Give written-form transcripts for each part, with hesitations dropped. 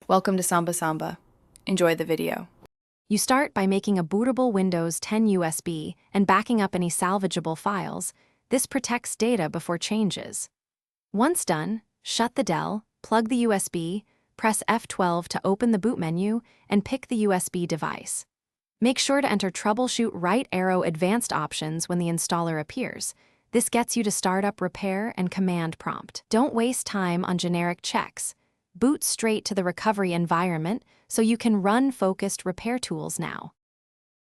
Welcome to Samba Samba. Enjoy the video. You start by making a bootable Windows 10 USB and backing up any salvageable files. This protects data before changes. Once done, shut the Dell, plug the USB, press F12 to open the boot menu, and pick the USB device. Make sure to enter Troubleshoot right arrow advanced options when the installer appears. This gets you to startup repair and command prompt. Don't waste time on generic checks. Boot straight to the recovery environment so you can run focused repair tools now.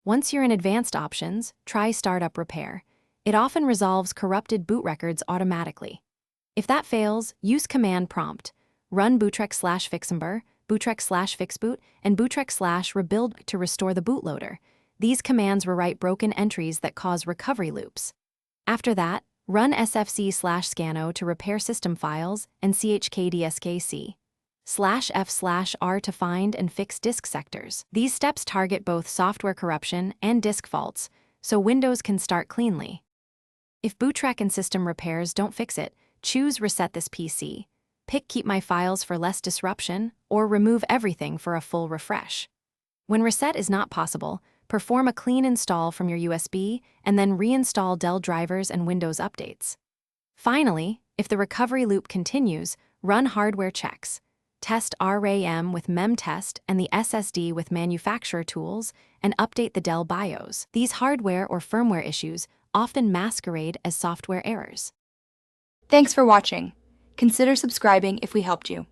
Once you're in advanced options, try startup repair. It often resolves corrupted boot records automatically. If that fails, use command prompt. Run bootrec/fixember, bootrec/fixboot, and bootrec/rebuild to restore the bootloader. These commands rewrite broken entries that cause recovery loops. After that, run sfc/scano to repair system files and chkdskc. /f/r to find and fix disk sectors. These steps target both software corruption and disk faults, so Windows can start cleanly. If bootrec and system repairs don't fix it, choose Reset this PC. Pick Keep My Files for less disruption, or remove everything for a full refresh. When reset is not possible, perform a clean install from your USB and then reinstall Dell drivers and Windows updates. Finally, if the recovery loop continues, run hardware checks. Test RAM with memtest and the SSD with manufacturer tools, and update the Dell BIOS. These hardware or firmware issues often masquerade as software errors. Thanks for watching. Consider subscribing if we helped you.